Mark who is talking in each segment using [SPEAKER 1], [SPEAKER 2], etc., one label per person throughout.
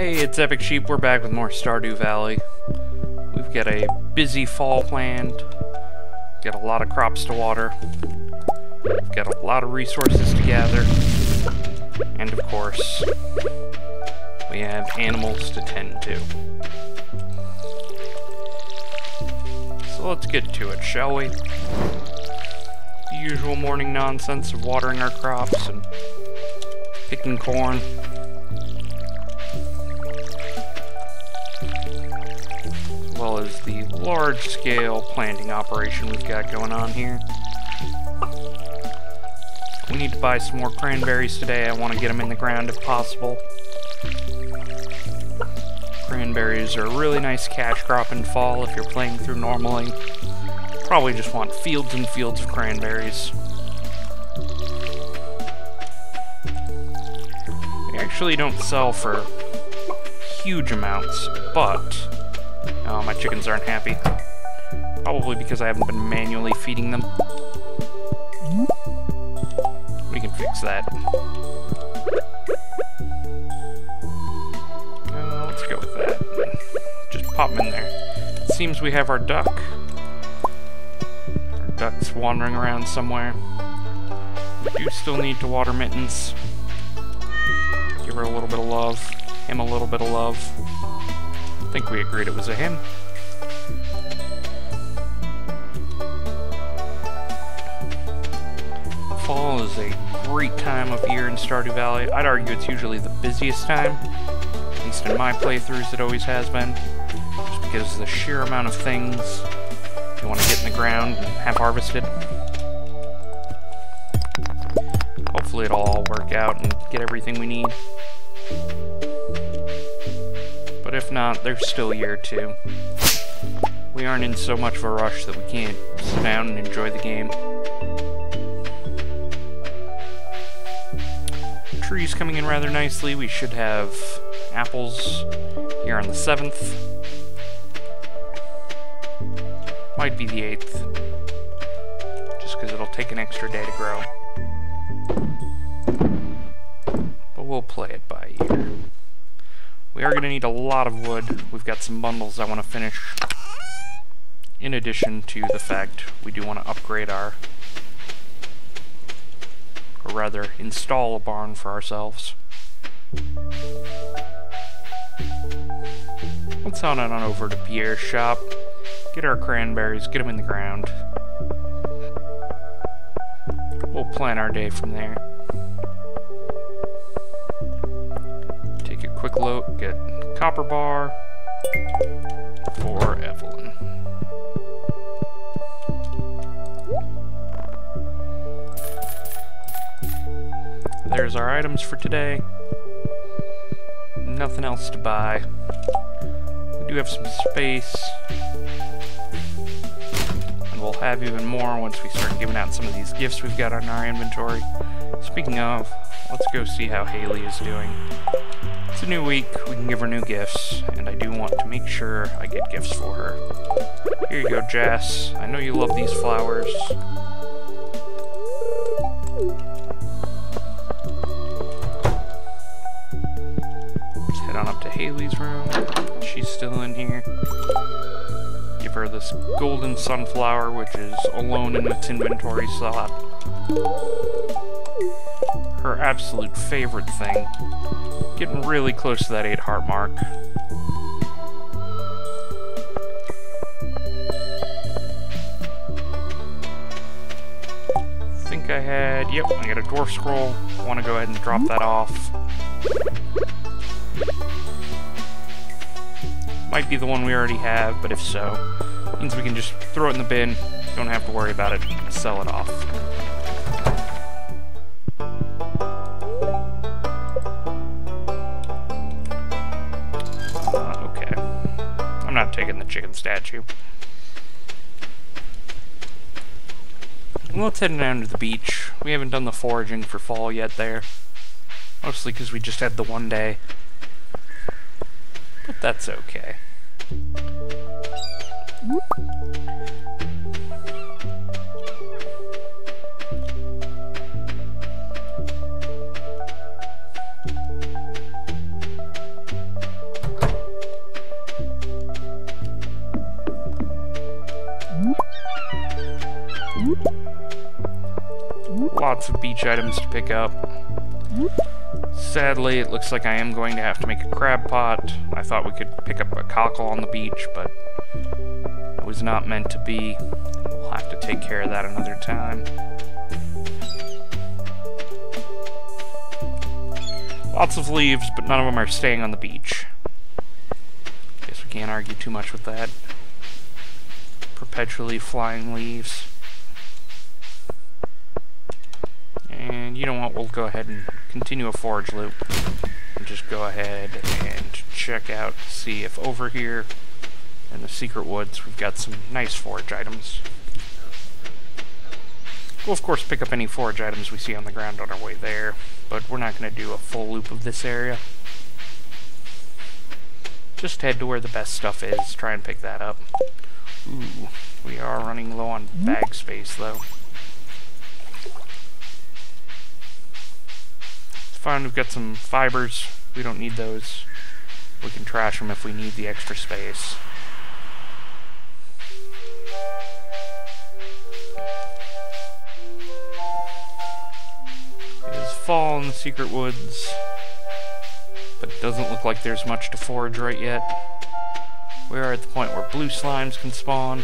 [SPEAKER 1] Hey, it's Epic Sheep. We're back with more Stardew Valley. We've got a busy fall planned. Got a lot of crops to water. We've got a lot of resources to gather. And of course, we have animals to tend to. So let's get to it, shall we? The usual morning nonsense of watering our crops and picking corn. As well as the large-scale planting operation we've got going on here. We need to buy some more cranberries today. I want to get them in the ground if possible. Cranberries are a really nice cash crop in fall if you're playing through normally. Probably just want fields and fields of cranberries. They actually don't sell for huge amounts, but oh, my chickens aren't happy. Probably because I haven't been manually feeding them. We can fix that. Let's go with that. Just pop them in there. It seems we have our duck. Our duck's wandering around somewhere. We do still need to water Mittens. Give her a little bit of love. Him a little bit of love. I think we agreed it was a him. Fall is a great time of year in Stardew Valley. I'd argue it's usually the busiest time. At least in my playthroughs it always has been. Just because of the sheer amount of things you want to get in the ground and have harvested. Hopefully it'll all work out and get everything we need. But if not, there's still year 2. We aren't in so much of a rush that we can't sit down and enjoy the game. Trees coming in rather nicely. We should have apples here on the 7th. Might be the 8th. Just because it'll take an extra day to grow. But we'll play it by ear. We are going to need a lot of wood. We've got some bundles I want to finish. In addition to the fact we do want to upgrade our... or rather, install a barn for ourselves. Let's head on over to Pierre's shop. Get our cranberries, get them in the ground. We'll plan our day from there. Take a quick look at copper bar for Evelyn. There's our items for today. Nothing else to buy. We do have some space. And we'll have even more once we start giving out some of these gifts we've got on our inventory. Speaking of, let's go see how Haley is doing. It's a new week, we can give her new gifts, and I do want to make sure I get gifts for her. Here you go, Jess. I know you love these flowers. Let's head on up to Haley's room. She's still in here. Give her this golden sunflower, which is alone in its inventory slot. Her absolute favorite thing. Getting really close to that 8 heart mark. Think I had... Yep, I got a dwarf scroll. I want to go ahead and drop that off. Might be the one we already have, but if so, means we can just throw it in the bin. Don't have to worry about it. Sell it off. Okay. I'm not taking the chicken statue. Let's head down to the beach. We haven't done the foraging for fall yet there. Mostly because we just had the one day. But that's okay. lots of beach items to pick up. Sadly, it looks like I am going to have to make a crab pot. I thought we could pick up a cockle on the beach, but it was not meant to be. We'll have to take care of that another time. Lots of leaves, but none of them are staying on the beach. Guess we can't argue too much with that. Perpetually flying leaves. And you know what, we'll go ahead and continue a forage loop. And just go ahead and check out to see if over here in the secret woods we've got some nice forage items. We'll of course pick up any forage items we see on the ground on our way there, but we're not going to do a full loop of this area. Just head to where the best stuff is, try and pick that up. Ooh, we are running low on bag space though. It's fine, we've got some fibers. We don't need those. We can trash them if we need the extra space. It is fall in the secret woods, but it doesn't look like there's much to forage right yet. We are at the point where blue slimes can spawn.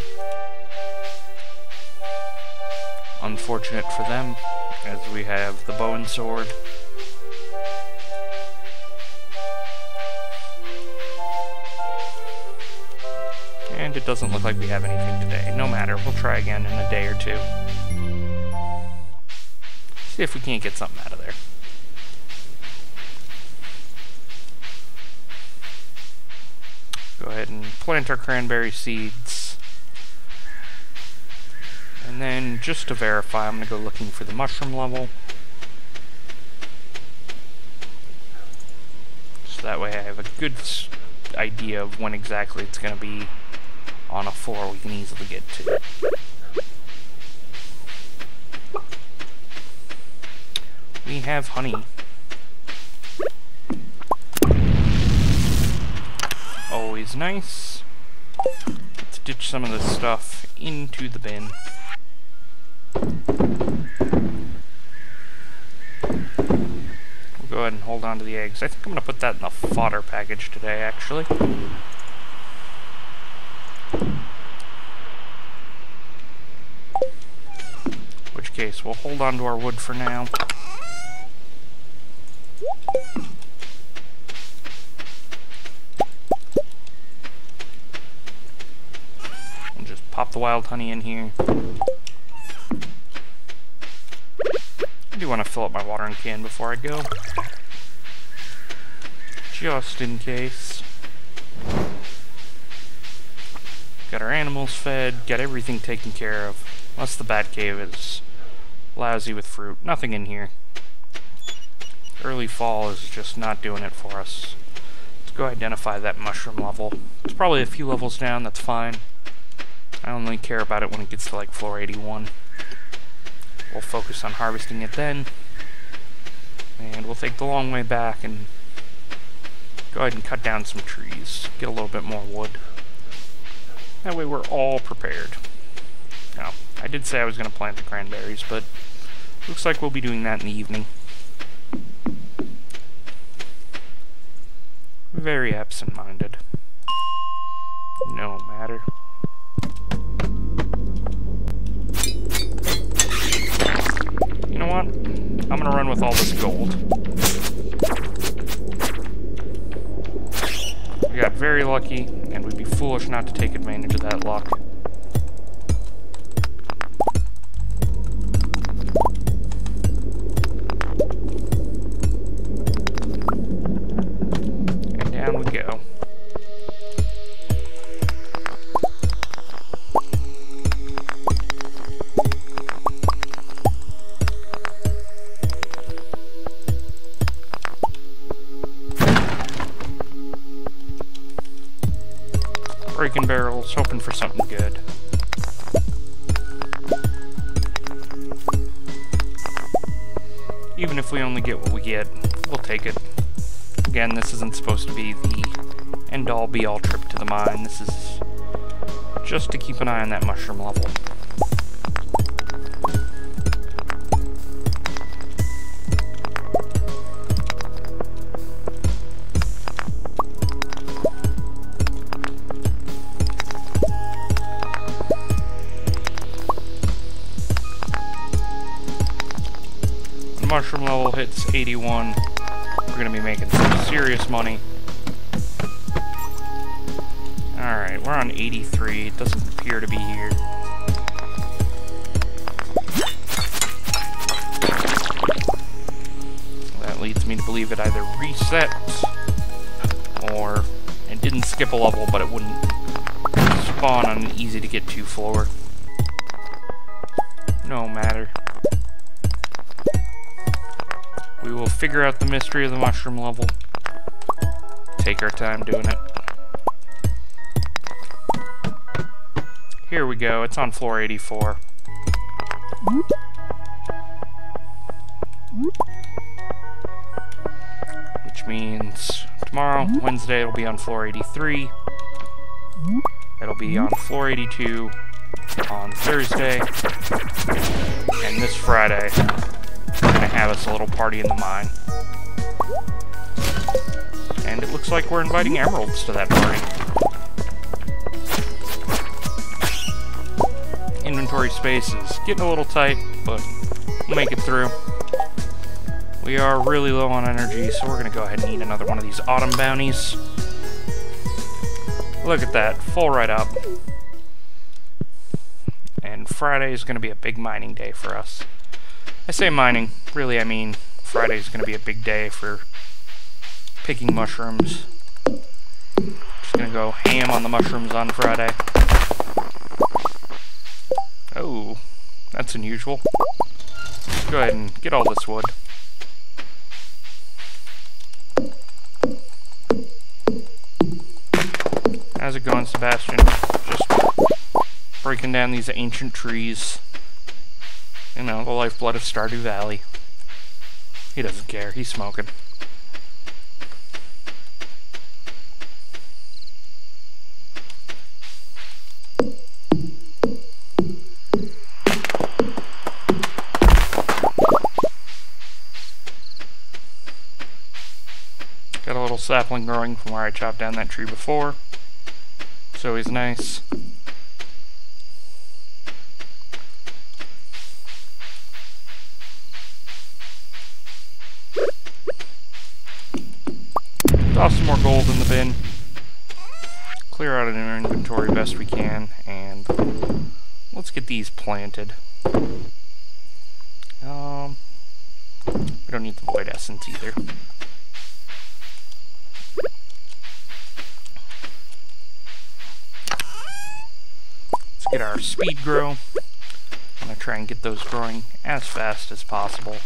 [SPEAKER 1] Unfortunate for them, as we have the bow and sword. And it doesn't look like we have anything today. No matter, we'll try again in a day or two. See if we can't get something out of there. Go ahead and plant our cranberry seeds. And then, just to verify, I'm going to go looking for the mushroom level. So that way I have a good idea of when exactly it's going to be on a floor we can easily get to. We have honey. Always nice. Let's ditch some of this stuff into the bin. We'll go ahead and hold on to the eggs. I think I'm going to put that in the fodder package today, actually. In which case, we'll hold on to our wood for now. Pop the wild honey in here. I do want to fill up my watering can before I go. Just in case. Got our animals fed, got everything taken care of. Unless the bat cave is lousy with fruit. Nothing in here. Early fall is just not doing it for us. Let's go identify that mushroom level. It's probably a few levels down, that's fine. I only care about it when it gets to like floor 81. We'll focus on harvesting it then. And we'll take the long way back and go ahead and cut down some trees. Get a little bit more wood. That way we're all prepared. Now, I did say I was going to plant the cranberries, but looks like we'll be doing that in the evening. Very absent-minded. No matter. You know what? I'm gonna run with all this gold. We got very lucky, and we'd be foolish not to take advantage of that luck. And down we go. Breaking barrels, hoping for something good. Even if we only get what we get, we'll take it. Again, this isn't supposed to be the end-all be-all trip to the mine. This is just to keep an eye on that mushroom level. mushroom level hits 81, we're gonna be making some serious money. Alright, we're on 83. It doesn't appear to be here. That leads me to believe it either reset, or it didn't skip a level, but it wouldn't spawn on an easy-to-get-to floor. No matter. We will figure out the mystery of the mushroom level. Take our time doing it. Here we go, it's on floor 84. Which means tomorrow, Wednesday, it'll be on floor 83. It'll be on floor 82 on Thursday. And this Friday, we're gonna have us a little party in the mine. And it looks like we're inviting emeralds to that party. Inventory space is getting a little tight, but we'll make it through. We are really low on energy, so we're gonna go ahead and eat another one of these autumn bounties. Look at that, full right up. And Friday is gonna be a big mining day for us. I say mining, really I mean Friday is gonna be a big day for picking mushrooms. Just gonna go ham on the mushrooms on Friday. Oh, that's unusual. Go ahead and get all this wood. How's it going, Sebastian? Just breaking down these ancient trees. You know, the lifeblood of Stardew Valley. He doesn't care, he's smoking. Got a little sapling growing from where I chopped down that tree before. So he's nice. Toss some more gold in the bin. Clear out in our inventory best we can, and let's get these planted. We don't need the void essence either. Let's get our speed grow. I'm going to try and get those growing as fast as possible.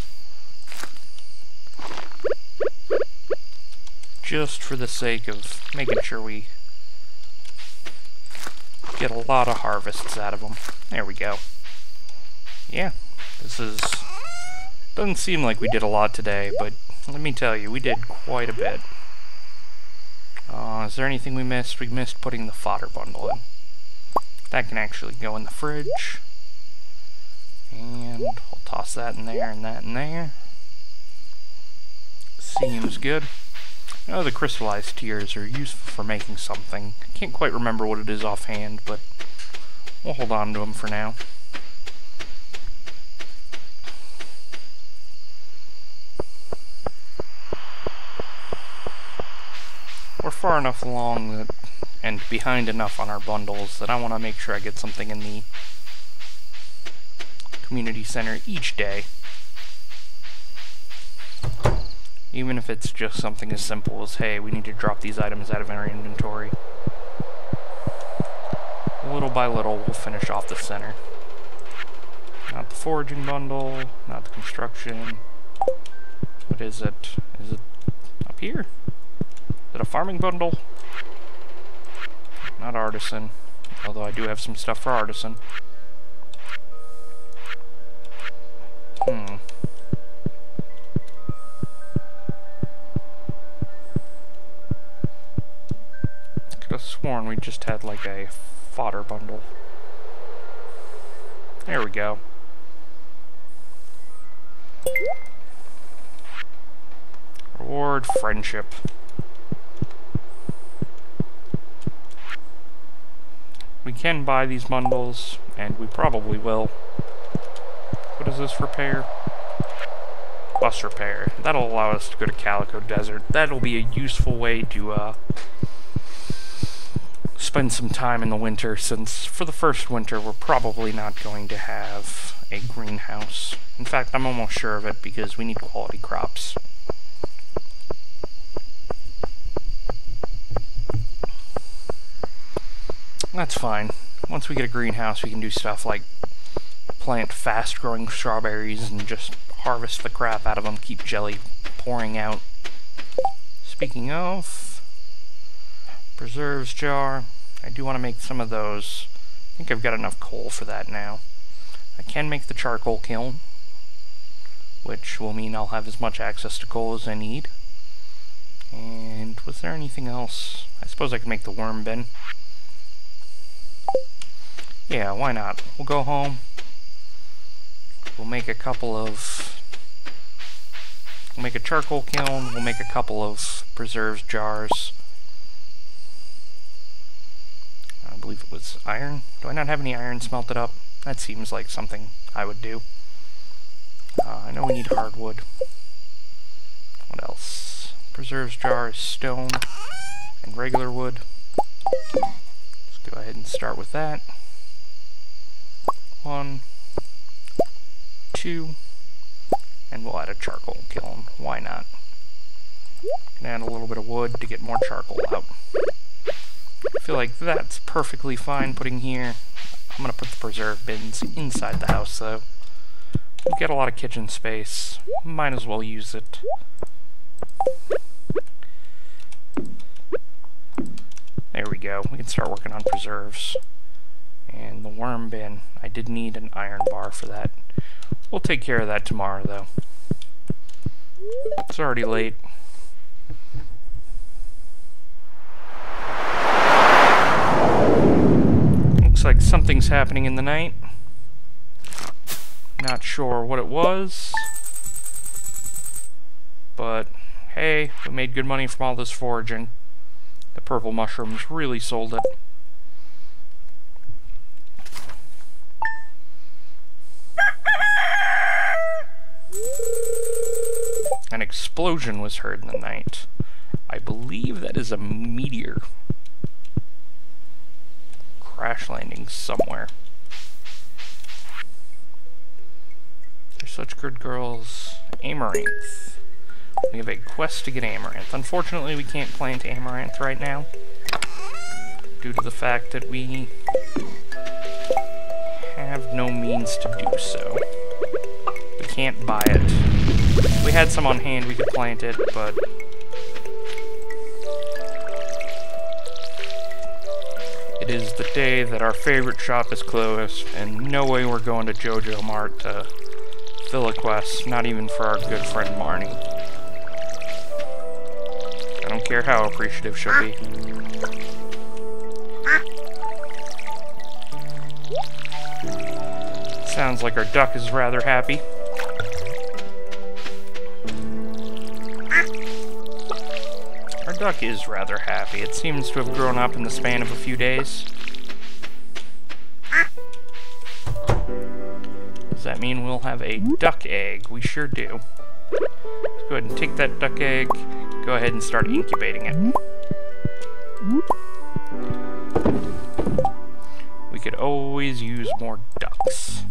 [SPEAKER 1] Just for the sake of making sure we get a lot of harvests out of them. There we go. Yeah, doesn't seem like we did a lot today, but let me tell you, we did quite a bit. Is there anything we missed? We missed putting the fodder bundle in. That can actually go in the fridge. And we'll toss that in there and that in there. Seems good. Oh, the crystallized tears are useful for making something. I can't quite remember what it is offhand, but we'll hold on to them for now. We're far enough along that, and behind enough on our bundles that I want to make sure I get something in the community center each day. Even if it's just something as simple as, hey, we need to drop these items out of our inventory. Little by little, we'll finish off the center. Not the foraging bundle, not the construction. What is it? Is it up here? Is it a farming bundle? Not artisan, although I do have some stuff for artisan. Could have sworn we just had like a fodder bundle. There we go. Reward friendship. We can buy these bundles, and we probably will. What is this repair? bus repair. That'll allow us to go to Calico Desert. That'll be a useful way to spend some time in the winter, since for the first winter we're probably not going to have a greenhouse. In fact, I'm almost sure of it because we need quality crops. That's fine. Once we get a greenhouse, we can do stuff like plant fast-growing strawberries and just harvest the crap out of them, keep jelly pouring out. Speaking of preserves jar, I do want to make some of those. I think I've got enough coal for that now. I can make the charcoal kiln, which will mean I'll have as much access to coal as I need. And was there anything else? I suppose I could make the worm bin. Yeah, why not? We'll go home. We'll make a couple of... We'll make a charcoal kiln. We'll make a couple of preserves jars. I believe it was iron. Do I not have any iron smelted up? That seems like something I would do. I know we need hardwood. What else? Preserves jars, stone, and regular wood. Let's go ahead and start with that. 1, 2, and we'll add a charcoal kiln. Why not? Can add a little bit of wood to get more charcoal out. I feel like that's perfectly fine putting here. I'm gonna put the preserve bins inside the house though. We get a lot of kitchen space. Might as well use it. There we go. We can start working on preserves. And the worm bin. I did need an iron bar for that. We'll take care of that tomorrow, though. It's already late. Looks like something's happening in the night. Not sure what it was. But, hey, we made good money from all this foraging. The purple mushrooms really sold it. An explosion was heard in the night. I believe that is a meteor crash landing somewhere. They're such good girls. Amaranth. We have a quest to get amaranth. Unfortunately, we can't plant amaranth right now due to the fact that we have no means to do so. We can't buy it. If we had some on hand, we could plant it, but it is the day that our favorite shop is closed, and no way we're going to JoJo Mart to fill a quest, not even for our good friend Marnie. I don't care how appreciative she'll be. Sounds like our duck is rather happy. Our duck is rather happy. It seems to have grown up in the span of a few days. Does that mean we'll have a duck egg? We sure do. Let's go ahead and take that duck egg, go ahead and start incubating it. We could always use more ducks.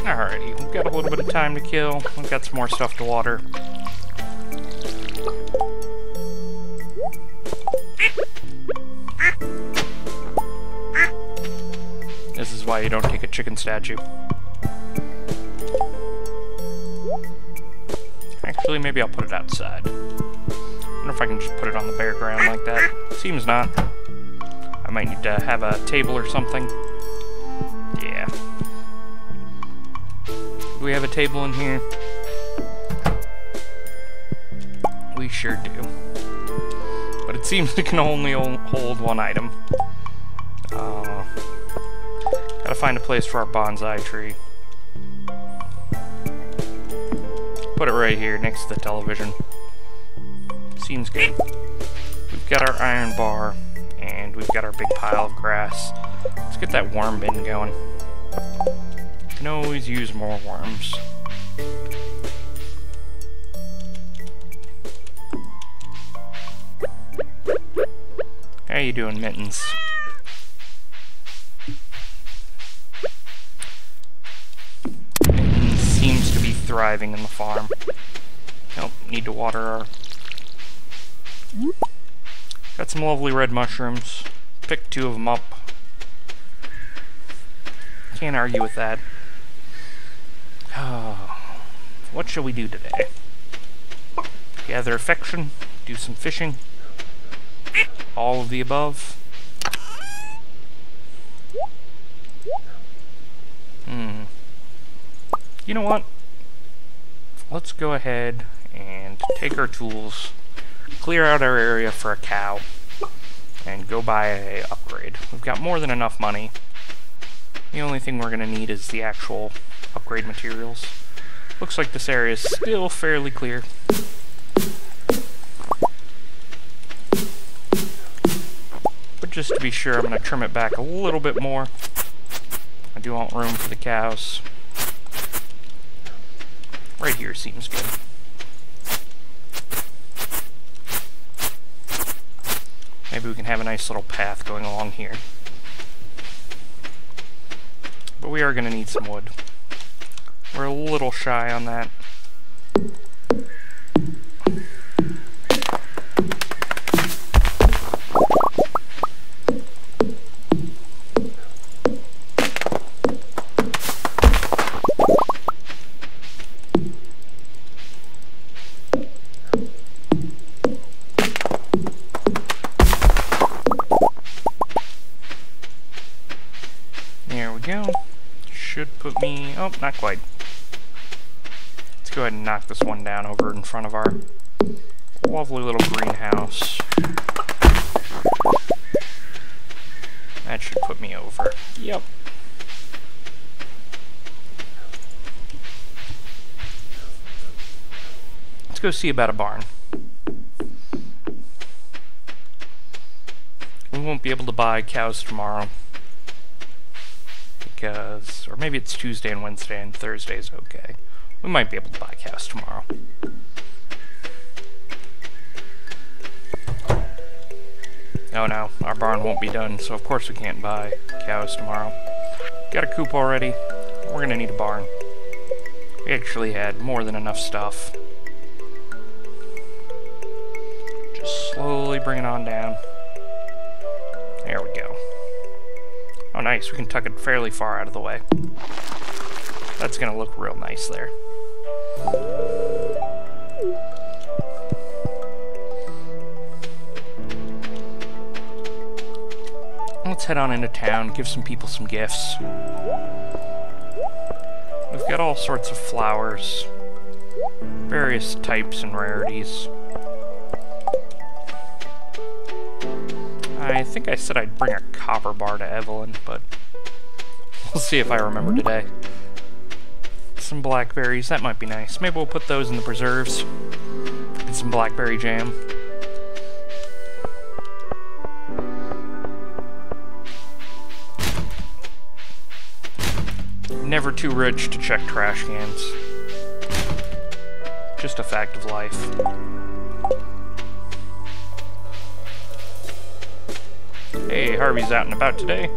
[SPEAKER 1] Alrighty, we've got a little bit of time to kill. We've got some more stuff to water. This is why you don't take a chicken statue. Actually, maybe I'll put it outside. I wonder if I can just put it on the bare ground like that. Seems not. I might need to have a table or something. Yeah. Do we have a table in here? We sure do. But it seems it can only hold one item. Gotta find a place for our bonsai tree. Put it right here next to the television. Seems good. got our iron bar, and we've got our big pile of grass. Let's get that worm bin going. Can always use more worms. How you doing, Mittens? Mittens seems to be thriving in the farm. Nope, need to water our... Got some lovely red mushrooms. Picked 2 of them up. Can't argue with that. What shall we do today? Gather affection, do some fishing. All of the above. You know what? Let's go ahead and take our tools, clear out our area for a cow, and go buy a upgrade. We've got more than enough money. The only thing we're going to need is the actual upgrade materials. Looks like this area is still fairly clear. But just to be sure, I'm going to trim it back a little bit more. I do want room for the cows. Right here seems good. Maybe we can have a nice little path going along here. But we are going to need some wood. We're a little shy on that. There we go. Should put me... oh, not quite. Let's go ahead and knock this one down over in front of our lovely little greenhouse. That should put me over. Yep. Let's go see about a barn. We won't be able to buy cows tomorrow. Because, or maybe it's Tuesday and Wednesday and Thursday's okay. We might be able to buy cows tomorrow. Oh no, our barn won't be done, so of course we can't buy cows tomorrow. Got a coop already. We're gonna need a barn. We actually had more than enough stuff. Just slowly bring it on down. There we go. Oh nice, we can tuck it fairly far out of the way. That's gonna look real nice there. Let's head on into town, give some people some gifts. We've got all sorts of flowers, various types and rarities. I think I said I'd bring a copper bar to Evelyn, but we'll see if I remember today. Some blackberries, that might be nice. Maybe we'll put those in the preserves. Get some blackberry jam. Never too rich to check trash cans. Just a fact of life. Hey, Harvey's out and about today.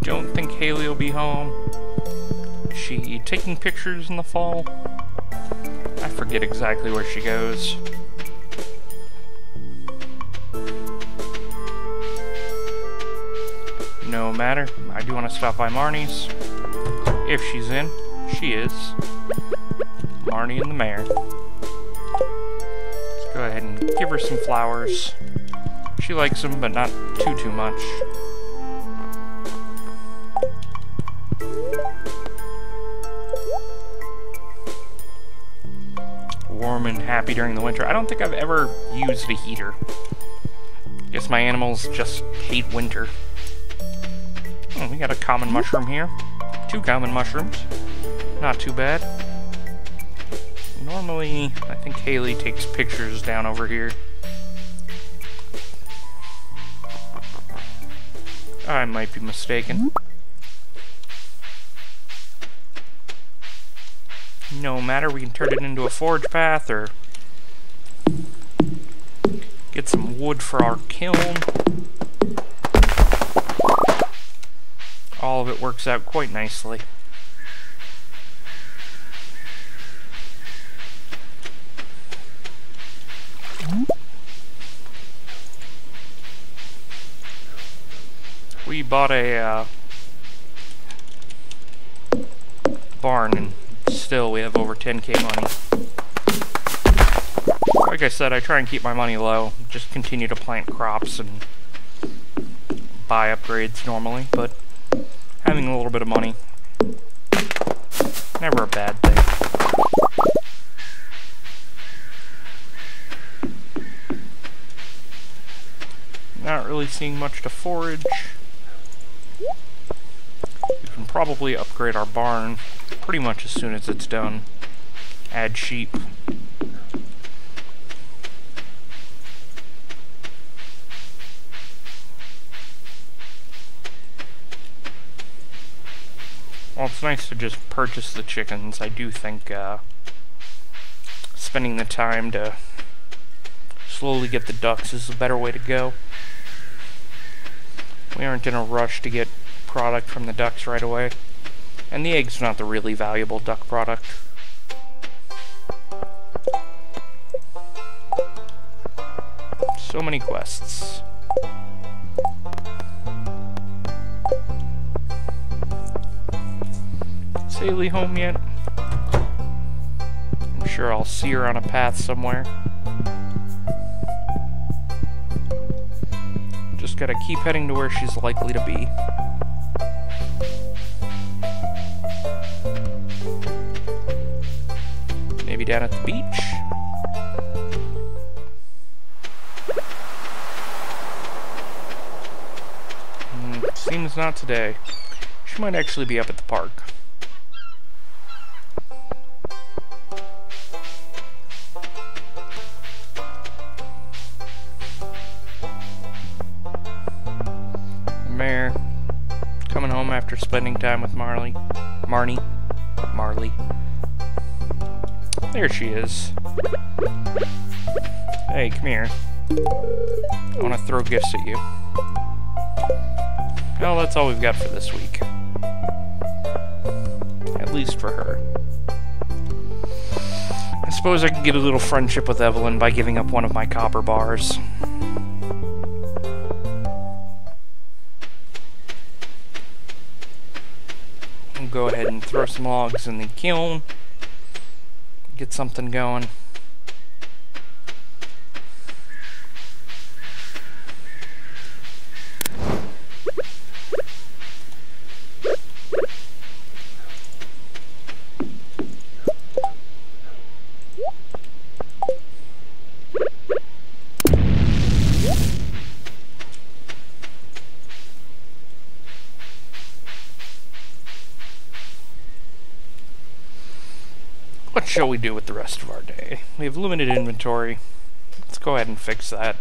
[SPEAKER 1] Don't think Haley will be home. Is she taking pictures in the fall? I forget exactly where she goes. No matter, I do want to stop by Marnie's. If she's in, she is. Marnie and the mayor. Let's go ahead and give her some flowers. She likes them, but not too much. Warm and happy during the winter. I don't think I've ever used a heater. Guess my animals just hate winter. Oh, we got a common mushroom here. 2 common mushrooms. Not too bad. Normally, I think Haley takes pictures down over here. I might be mistaken. No matter, we can turn it into a forge path or get some wood for our kiln. All of it works out quite nicely. We bought a barn, and still we have over 10k money. Like I said, I try and keep my money low, just continue to plant crops and buy upgrades normally, but having a little bit of money, never a bad thing. Not really seeing much to forage. We can probably upgrade our barn pretty much as soon as it's done. Add sheep. Well, it's nice to just purchase the chickens. I do think spending the time to slowly get the ducks is a better way to go. We aren't in a rush to get product from the ducks right away. And the egg's not the really valuable duck product. So many quests. Is Haley home yet? I'm sure I'll see her on a path somewhere. Just gotta keep heading to where she's likely to be. Maybe down at the beach? Seems not today. She might actually be up at the park. Mare, coming home after spending time with Marley. Marnie. There she is. Hey, come here. I want to throw gifts at you. Well, that's all we've got for this week. At least for her. I suppose I could get a little friendship with Evelyn by giving up one of my copper bars. I'll go ahead and throw some logs in the kiln. Get something going. What shall we do with the rest of our day? We have limited inventory. Let's go ahead and fix that.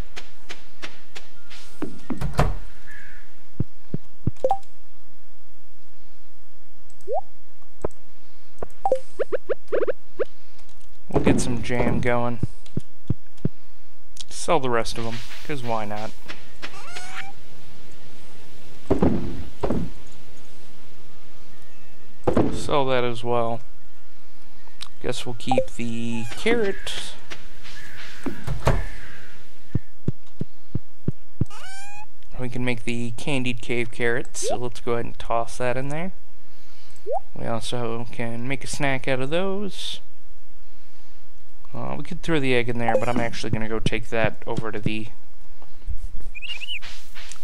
[SPEAKER 1] We'll get some jam going. Sell the rest of them, because why not? Sell that as well. Guess we'll keep the carrot. We can make the candied cave carrots, so let's go ahead and toss that in there. We also can make a snack out of those. We could throw the egg in there, but I'm actually going to go take that over to the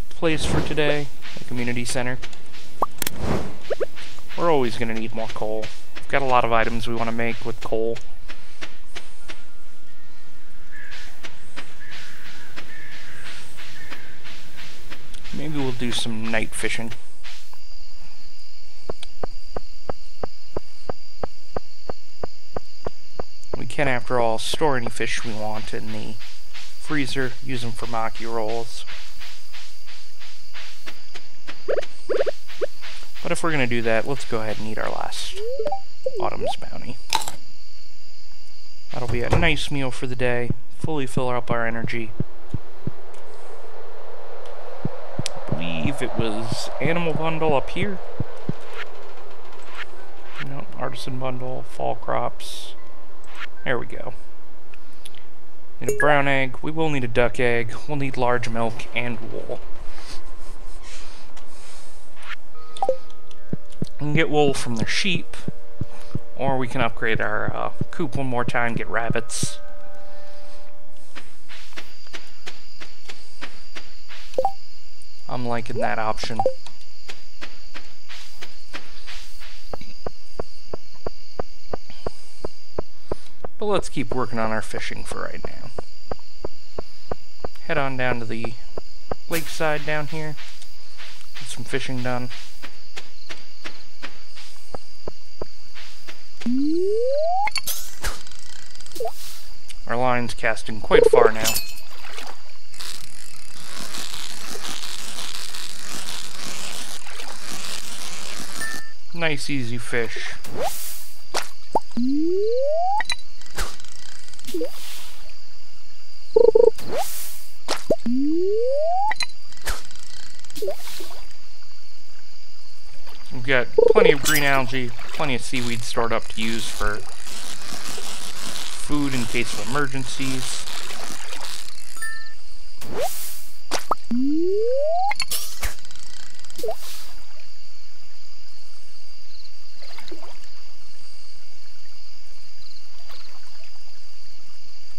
[SPEAKER 1] place for today, the community center. We're always going to need more coal. We've got a lot of items we want to make with coal. Maybe we'll do some night fishing. can, after all, store any fish we want in the freezer, use them for maki rolls. But if we're going to do that, let's go ahead and eat our last Autumn's Bounty. That'll be a nice meal for the day, fully fill up our energy. I believe it was Animal Bundle up here. No, Artisan Bundle, Fall Crops. There we go. Need a brown egg. We will need a duck egg. We'll need large milk and wool. We can get wool from their sheep, or we can upgrade our coop one more time, get rabbits. I'm liking that option. But let's keep working on our fishing for right now. Head on down to the lakeside down here. Get some fishing done. Our line's casting quite far now. Nice easy fish. We've got plenty of green algae, plenty of seaweed stored up to use for food in case of emergencies.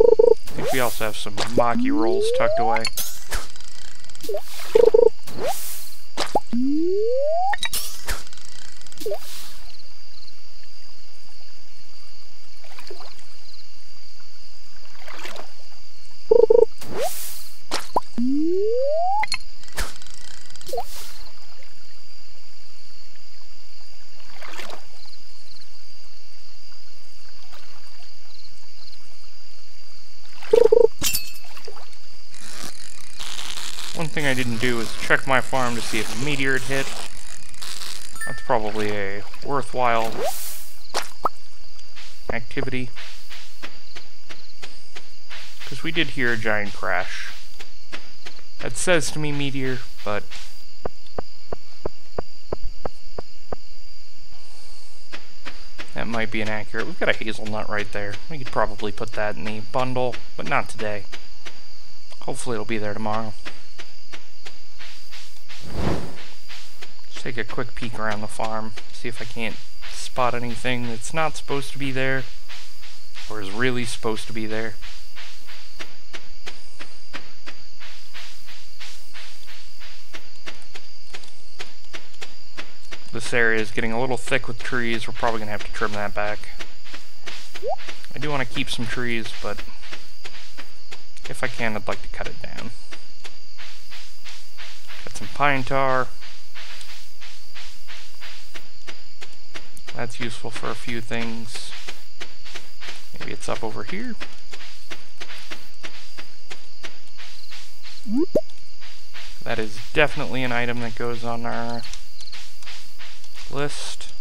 [SPEAKER 1] I think we also have some maki rolls tucked away. One thing I didn't do is check my farm to see if a meteor had hit. That's probably a worthwhile activity. Because we did hear a giant crash. That says to me meteor, but that might be inaccurate. We've got a hazelnut right there. We could probably put that in the bundle, but not today. Hopefully it'll be there tomorrow. Just take a quick peek around the farm, see if I can't spot anything that's not supposed to be there, or is really supposed to be there. This area is getting a little thick with trees. We're probably going to have to trim that back. I do want to keep some trees, but if I can, I'd like to cut it down. Got some pine tar. That's useful for a few things. Maybe it's up over here. That is definitely an item that goes on our list.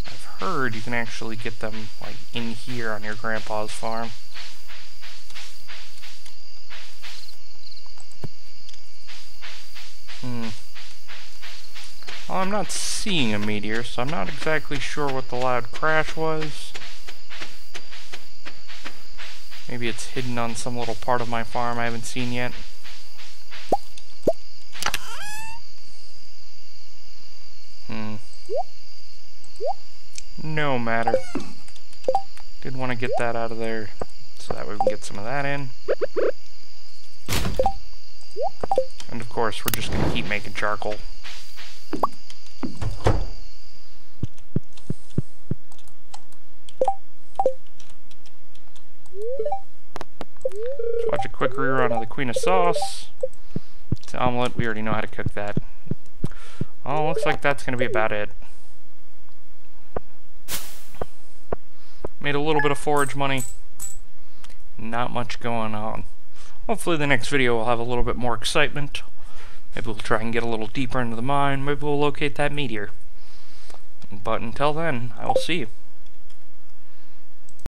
[SPEAKER 1] I've heard you can actually get them like in here on your grandpa's farm. Well, I'm not seeing a meteor, so I'm not exactly sure what the loud crash was. Maybe it's hidden on some little part of my farm I haven't seen yet. No matter. Did want to get that out of there so that way we can get some of that in. And of course, we're just going to keep making charcoal. Let's watch a quick rerun of the Queen of Sauce. It's an omelet. We already know how to cook that. Oh, looks like that's going to be about it. Made a little bit of forage money. Not much going on. Hopefully the next video will have a little bit more excitement. Maybe we'll try and get a little deeper into the mine. Maybe we'll locate that meteor. But until then, I will see you.